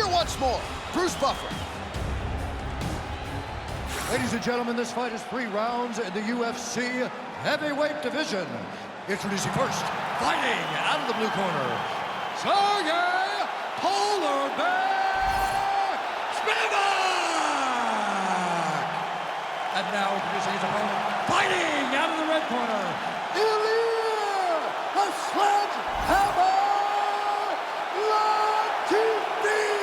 Here once more, Bruce Buffer. Ladies and gentlemen, this fight is 3 rounds in the UFC heavyweight division. Introducing first, fighting out of the blue corner, Serghei Polar Bear Spivac! And now introducing his opponent, fighting out of the red corner, Ilir, the Sledgehammer Latifi!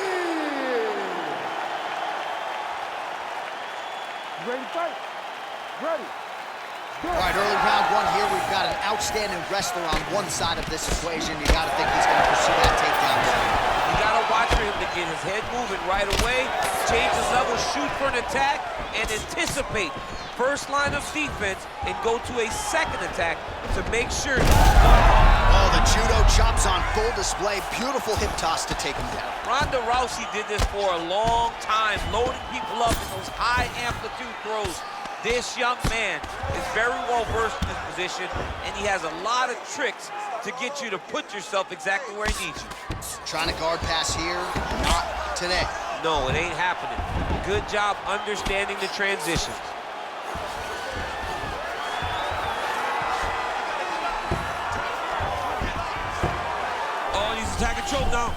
Ready to fight? Ready. All right, early round 1 here. We've got an outstanding wrestler on one side of this equation. You got to think he's going to pursue that takedown. You got to watch for him to get his head moving right away, change his level, shoot for an attack, and anticipate first line of defense and go to a second attack to make sure. Oh, the judo chops on full display. Beautiful hip toss to take him down. Ronda Rousey did this for a long time, loading people up in those high amplitude throws. This young man is very well versed in this position, and he has a lot of tricks to get you to put yourself exactly where he needs you. Trying to guard pass here, not today. No, it ain't happening. Good job understanding the transitions. Oh, he's attacking choke now.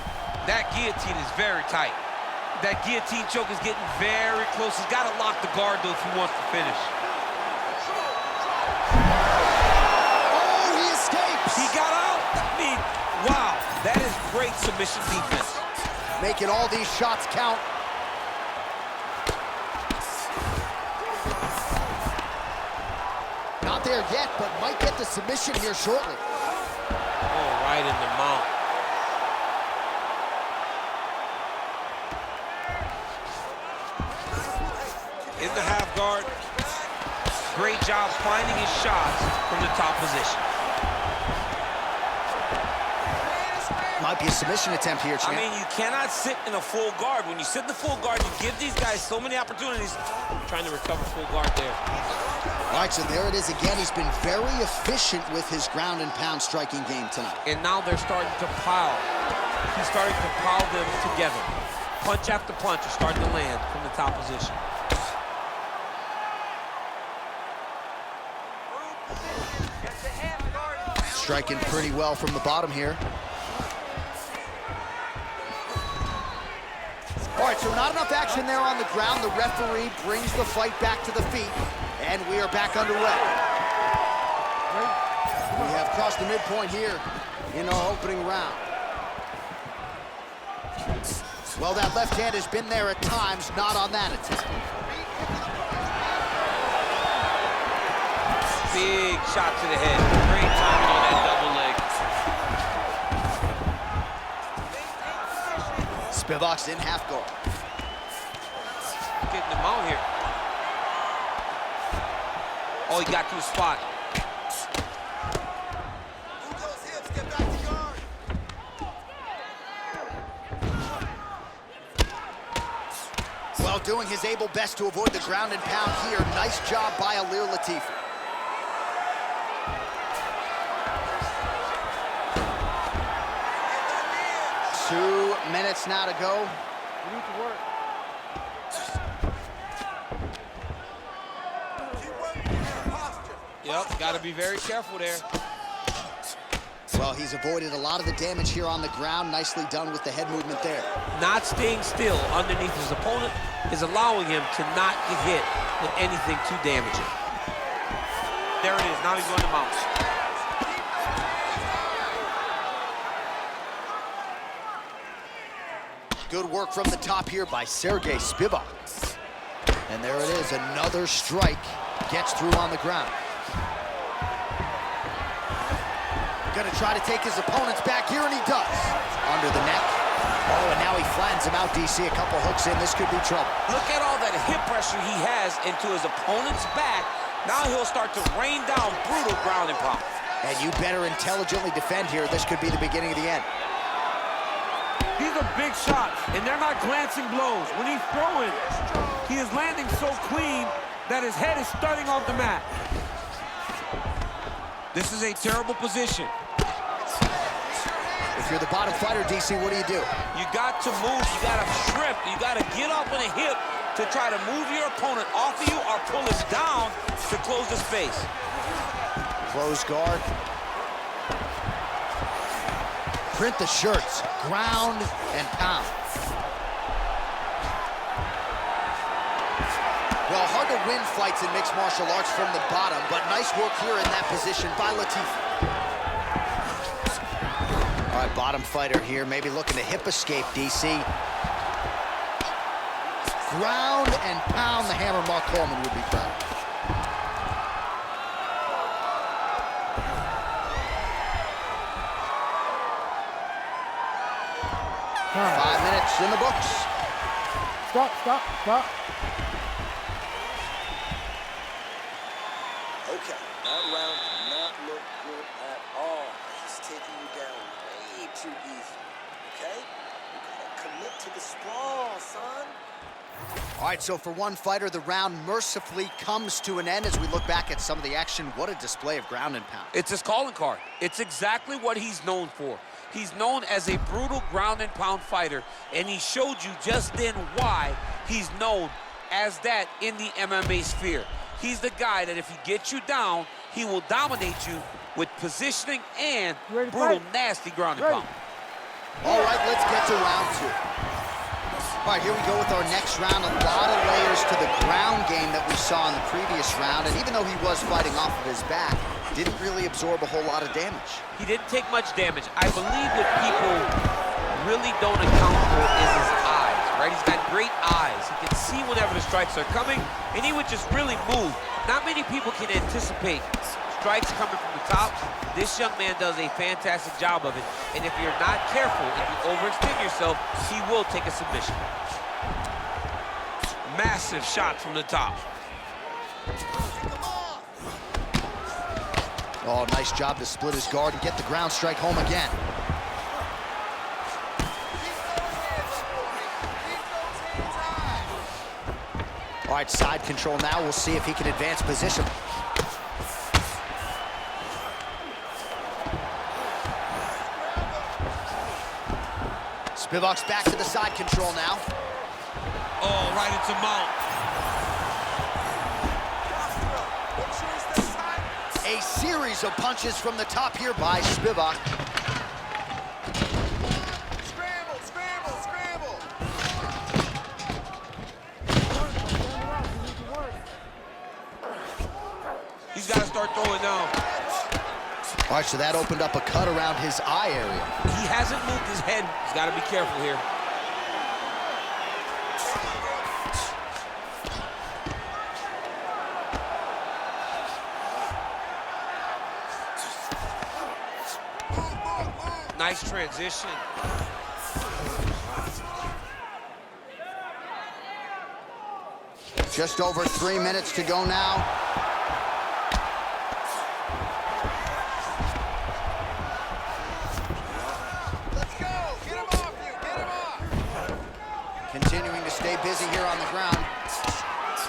That guillotine is very tight. That guillotine choke is getting very close. He's got to lock the guard, though, if he wants to finish. Oh, he escapes! He got out. I mean, wow, that is great submission defense. Making all these shots count. Not there yet, but might get the submission here shortly. Oh, right in the mouth. In the half guard. Great job finding his shots from the top position. Might be a submission attempt here, champ. I mean, you cannot sit in a full guard. When you sit in the full guard, you give these guys so many opportunities. Trying to recover full guard there. All right, so there it is again. He's been very efficient with his ground and pound striking game tonight. And now they're starting to pile. He's starting to pile them together. Punch after punch is starting to land from the top position. Striking pretty well from the bottom here. All right, so not enough action there on the ground. The referee brings the fight back to the feet, and we are back underway. We have crossed the midpoint here in our opening round. Well, that left hand has been there at times, not on that attempt. Big shot to the head. Great timing on that double leg. Spivac's in half guard. Getting him out here. Oh, he got to his spot. Well, doing his able best to avoid the ground and pound here. Nice job by Ilir Latifi. 2 minutes now to go. We need to work. Yep, got to be very careful there. Well, he's avoided a lot of the damage here on the ground. Nicely done with the head movement there. Not staying still underneath his opponent is allowing him to not get hit with anything too damaging. There it is. Now he's going to mount. Good work from the top here by Serghei Spivac. And there it is, another strike gets through on the ground. Gonna try to take his opponents back here, and he does. Under the neck. Oh, and now he flattens him out, DC. A couple hooks in, this could be trouble. Look at all that hip pressure he has into his opponent's back. Now he'll start to rain down brutal ground and pound. And you better intelligently defend here. This could be the beginning of the end. These are big shots, and they're not glancing blows. When he's throwing, he is landing so clean that his head is starting off the mat. This is a terrible position. If If you're the bottom fighter, DC, what do? You got to move, you got to shrimp, you got to get up on a hip to try to move your opponent off of you or pull him down to close the space. Close guard. Print the shirts, ground and pound. Well, hard to win fights in mixed martial arts from the bottom, but nice work here in that position by Latifi. All right, bottom fighter here, maybe looking to hip escape, DC. Ground and pound, the hammer Mark Coleman would be proud. 5 minutes in the books. Stop. Okay, that round did not look good at all. He's taking you down way too easy, okay? You gotta commit to the sprawl, son. All right, so for one fighter, the round mercifully comes to an end as we look back at some of the action. What a display of ground and pound. It's his calling card. It's exactly what he's known for. He's known as a brutal ground and pound fighter, and he showed you just then why he's known as that in the MMA sphere. He's the guy that if he gets you down, he will dominate you with positioning and brutal, nasty ground and pound. All right, let's get to round two. All right, here we go with our next round. A lot of layers to the ground game that we saw in the previous round, and even though he was fighting off of his back, didn't really absorb a whole lot of damage. He didn't take much damage. I believe what people really don't account for is his eyes, right? He's got great eyes. He can see whenever the strikes are coming, and he would just really move. Not many people can anticipate strikes coming from the top. This young man does a fantastic job of it, and if you're not careful, if you overextend yourself, he will take a submission. Massive shot from the top. Oh, nice job to split his guard and get the ground strike home again. All right, side control now. We'll see if he can advance position. Spivac's back to the side control now. Oh, right into mount. A series of punches from the top here by Spivac. Scramble. He's got to start throwing now. All right, so that opened up a cut around his eye area. He hasn't moved his head. He's got to be careful here. Nice transition. Just over 3 minutes to go now. Let's go. Get him off you. Get him off. Continuing to stay busy here on the ground.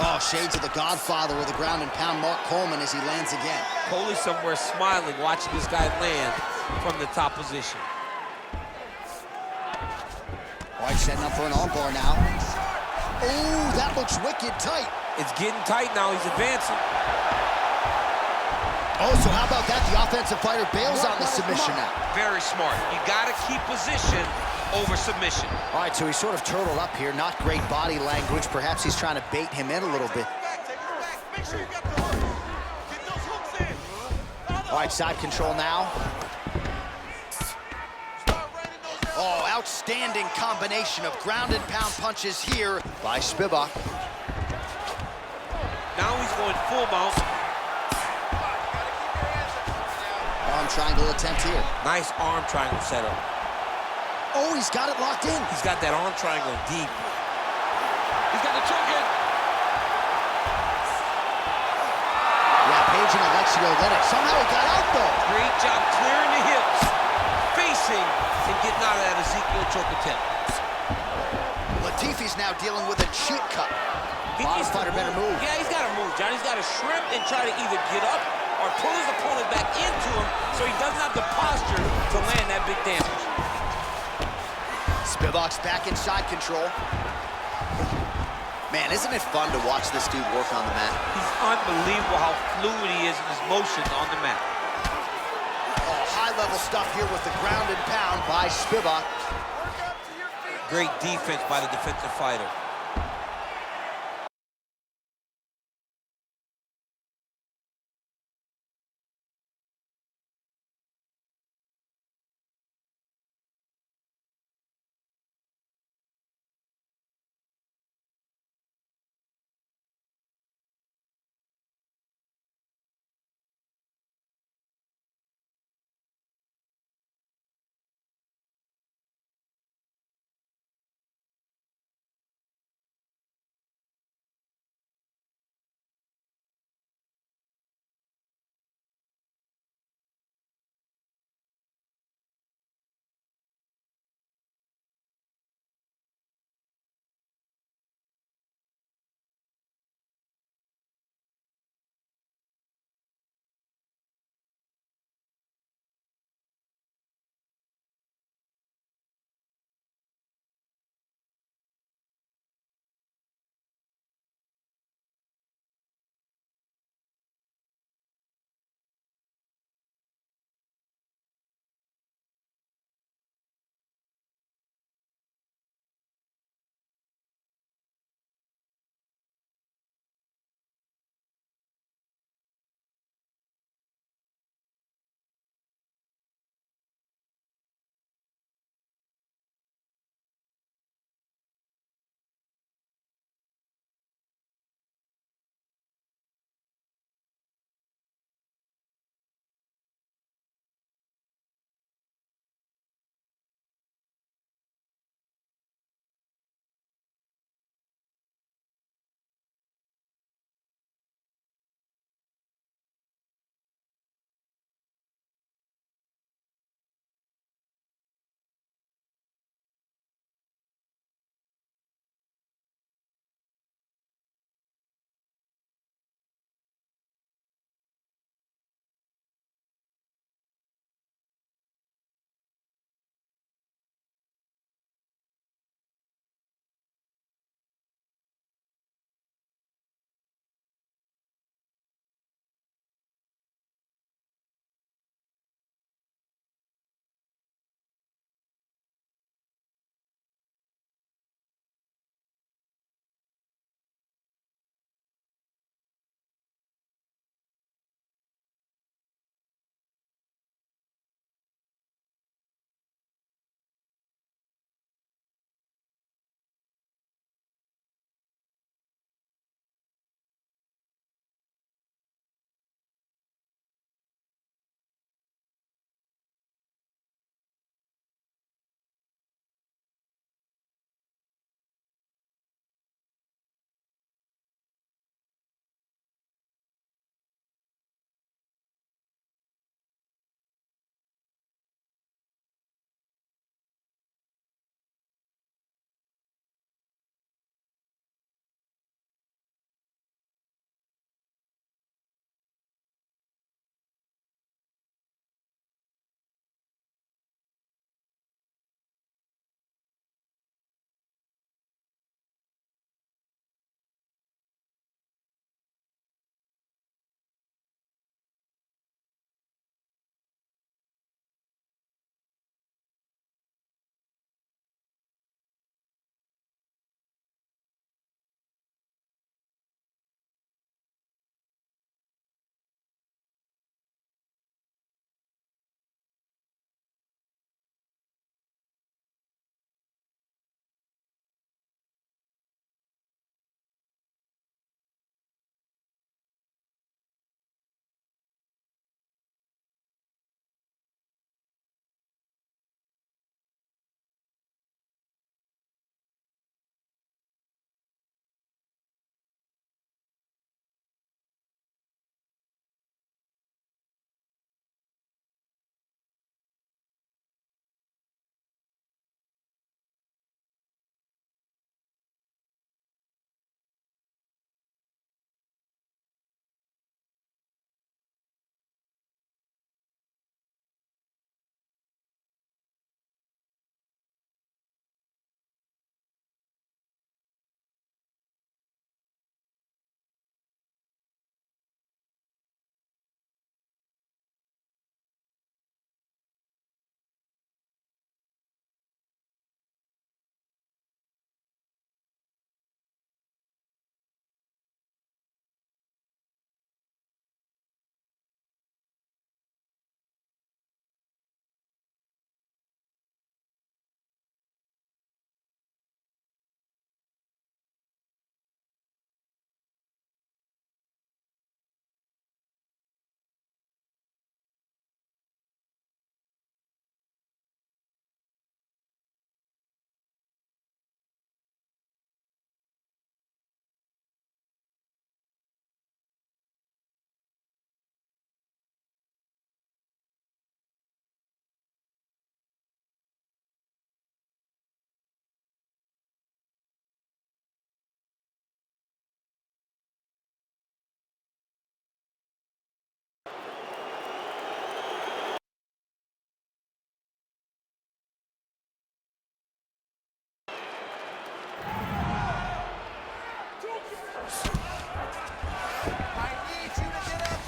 Oh, shades of the Godfather with the ground and pound Mark Coleman as he lands again. Coley somewhere smiling, watching this guy land from the top position. All right, setting up for an armbar now. Oh, that looks wicked tight. It's getting tight now. He's advancing. Oh, so how about that? The offensive fighter bails on the submission now. Very smart. You got to keep position over submission. All right, so he's sort of turtled up here. Not great body language. Perhaps he's trying to bait him in a little bit. Make sure you got the hook. Get those hooks in. All right, side control now. Oh, outstanding combination of ground and pound punches here by Spivac. Now he's going full mount. Arm triangle attempt here. Nice arm triangle setup. Oh, he's got it locked in. He's got that arm triangle deep. He's got the choke in. Yeah, Page and Alexio let it. Somehow he got out, though. Great job clearing the hips, facing, and getting out of that Ezekiel choke attempt. Latifi's now dealing with a cheek cut. Bottom fighter better move. Yeah, he's got to move, John. He's got to shrimp and try to either get up or pull his opponent back into him so he doesn't have the posture to land that big damage. Spivac's back in side control. Man, isn't it fun to watch this dude work on the mat? He's unbelievable how fluid he is in his motions on the mat. Oh, high-level stuff here with the ground and pound by Spivac. Great defense by the defensive fighter.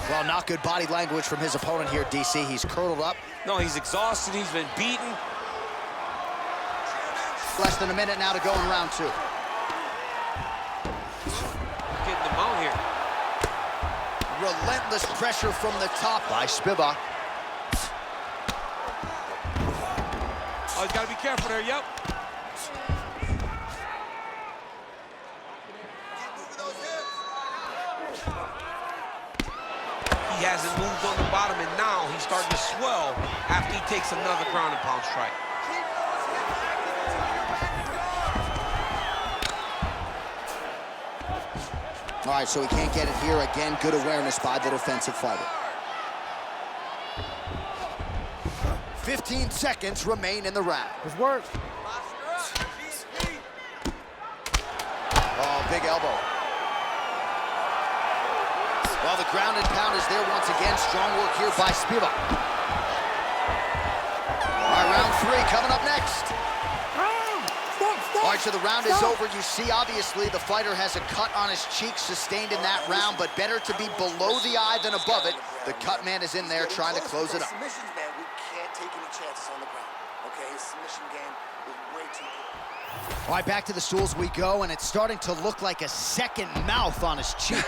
Well, not good body language from his opponent here, DC. He's curled up. No, he's exhausted. He's been beaten. Less than a minute now to go in round 2. Getting them out here. Relentless pressure from the top by Spivac. Oh, he's got to be careful there, yep. He hasn't moved on the bottom, and now he's starting to swell after he takes another ground and pound strike. All right, so he can't get it here. Again, good awareness by the defensive fighter. 15 seconds remain in the round. Good work. Oh, big elbow. Well, the ground and pound is there once again. Strong work here by Spivac. All right, round 3 coming up next. All right, so the round is over. You see, obviously, the fighter has a cut on his cheek sustained in that round, but better to be below the eye than above it. The cut man is in there trying to close it up. Submissions, man, we can't take any chances on the ground. Okay, his submission game is way too good. All right, back to the stools we go, and it's starting to look like a second mouth on his cheek.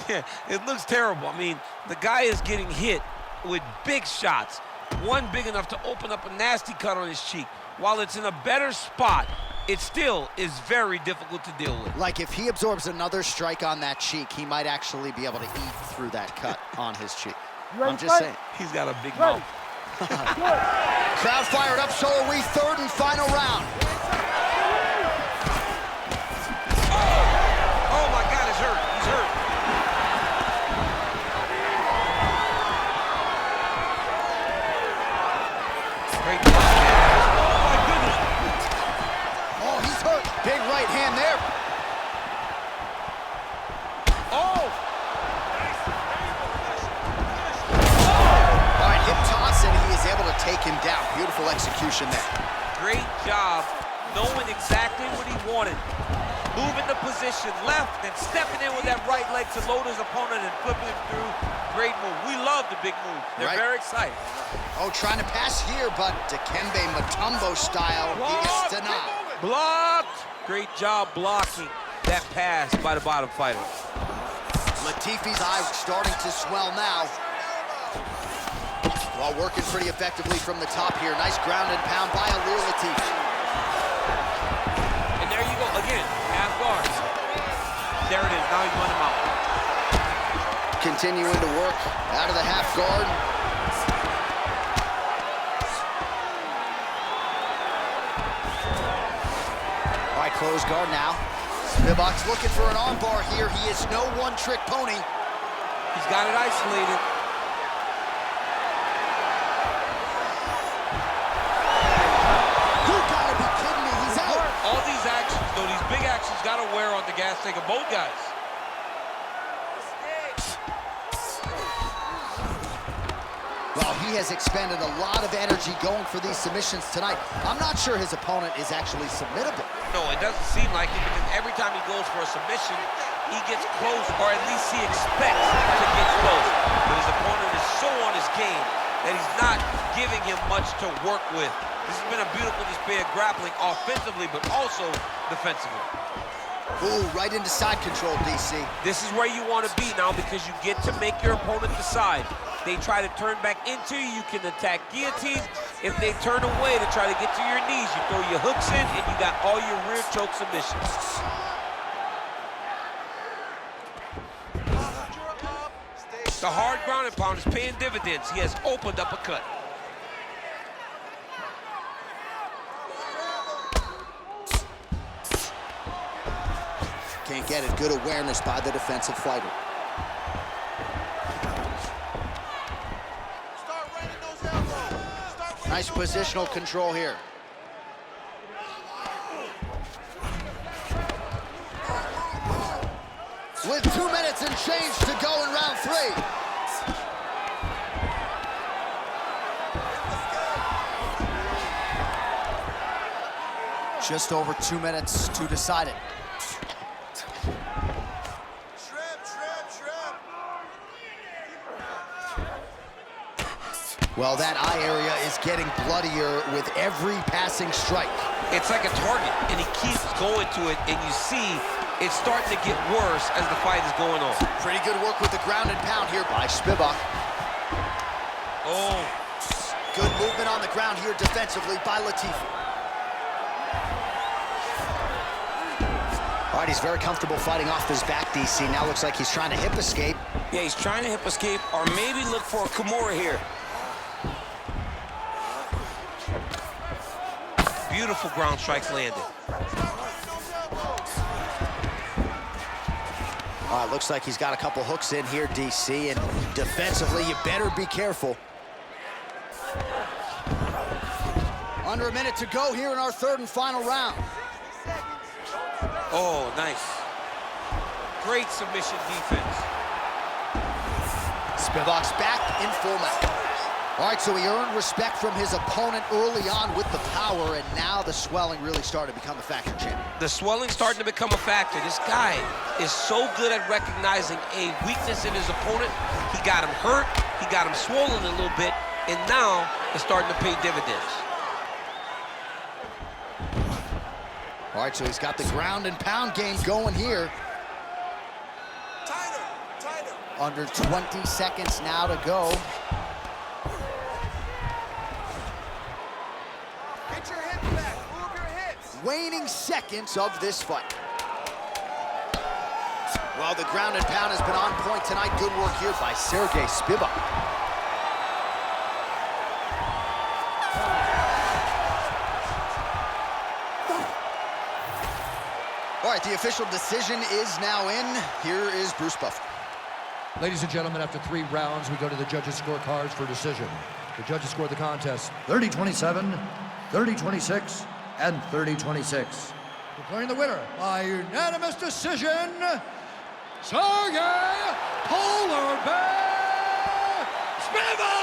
Yeah, it looks terrible. I mean, the guy is getting hit with big shots. One big enough to open up a nasty cut on his cheek. While it's in a better spot, it still is very difficult to deal with. Like, if he absorbs another strike on that cheek, he might actually be able to eat through that cut on his cheek. I'm just saying. He's got a big mouth. Crowd fired up, so are we. Third and final round. Oh my God, he's hurt. He's hurt. Great block. Oh my goodness. Oh, he's hurt. Big right hand there. Oh! All right, hip toss, and he is able to take him down. Beautiful execution there. Great job knowing exactly what he wanted. Moving the position left and stepping in with that right leg to load his opponent and flipping him through. Great move. We love the big move. They're very excited. Oh, trying to pass here, but Dikembe Mutombo style, he gets denied. Blocked. Great job blocking that pass by the bottom fighter. Latifi's eye starting to swell now. While working pretty effectively from the top here. Nice ground and pound by Ilir Latifi. And there you go, again, half guard. There it is, now he's running him out. Continuing to work out of the half guard. All right, close guard now. Spivac's looking for an armbar here. He is no one-trick pony. He's got it isolated. You gotta be kidding me, he's out. All these actions, though, these big actions gotta wear on the gas tank of both guys. Well, he has expended a lot of energy going for these submissions tonight. I'm not sure his opponent is actually submittable. No, it doesn't seem like it, because every time he goes for a submission, he gets close, or at least he expects to get close. But his opponent is so on his game that he's not giving him much to work with. This has been a beautiful display of grappling offensively, but also defensively. Ooh, right into side control, DC. This is where you want to be now, because you get to make your opponent decide. They try to turn back into you, you can attack guillotines. If they turn away to try to get to your knees, you throw your hooks in, and you got all your rear choke submissions. The hard ground and pound is paying dividends. He has opened up a cut. Can't get it. Good awareness by the defensive fighter. Nice positional control here. With 2 minutes and change to go in round 3. Just over 2 minutes to decide it. Well, that eye area is getting bloodier with every passing strike. It's like a target, and he keeps going to it, and you see it's starting to get worse as the fight is going on. Pretty good work with the ground and pound here by Spivac. Oh. Good movement on the ground here defensively by Latifi. All right, he's very comfortable fighting off his back, DC. Now looks like he's trying to hip escape. Yeah, he's trying to hip escape or maybe look for a Kimura here. Beautiful ground strikes landed. All right, looks like he's got a couple hooks in here, DC, and defensively, you better be careful. Under a minute to go here in our third and final round. Oh, nice. Great submission defense. Spivac's back in full mount. All right, so he earned respect from his opponent early on with the power, and now the swelling really started to become a factor, champ. The swelling's starting to become a factor. This guy is so good at recognizing a weakness in his opponent. He got him hurt, he got him swollen a little bit, and now it's starting to pay dividends. All right, so he's got the ground and pound game going here. Tighter, tighter. Under 20 seconds now to go. Get your hips back. Move your hips. Waning seconds of this fight. Well, the ground and pound has been on point tonight. Good work here by Serghei Spivac. All right, the official decision is now in. Here is Bruce Buffer. Ladies and gentlemen, after 3 rounds, we go to the judges' scorecards for decision. The judges scored the contest 30-27, 30-26, and 30-26. Declaring the winner by unanimous decision, Serghei Polar Bear Spivac!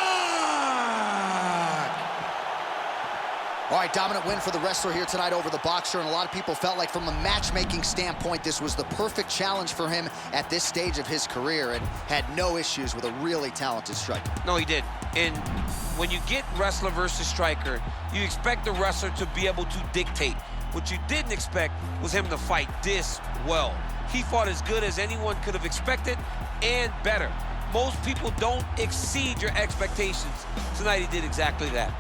All right, dominant win for the wrestler here tonight over the boxer, and a lot of people felt like from a matchmaking standpoint, this was the perfect challenge for him at this stage of his career, and had no issues with a really talented striker. No, he did. And when you get wrestler versus striker, you expect the wrestler to be able to dictate. What you didn't expect was him to fight this well. He fought as good as anyone could have expected, and better. Most people don't exceed your expectations. Tonight he did exactly that.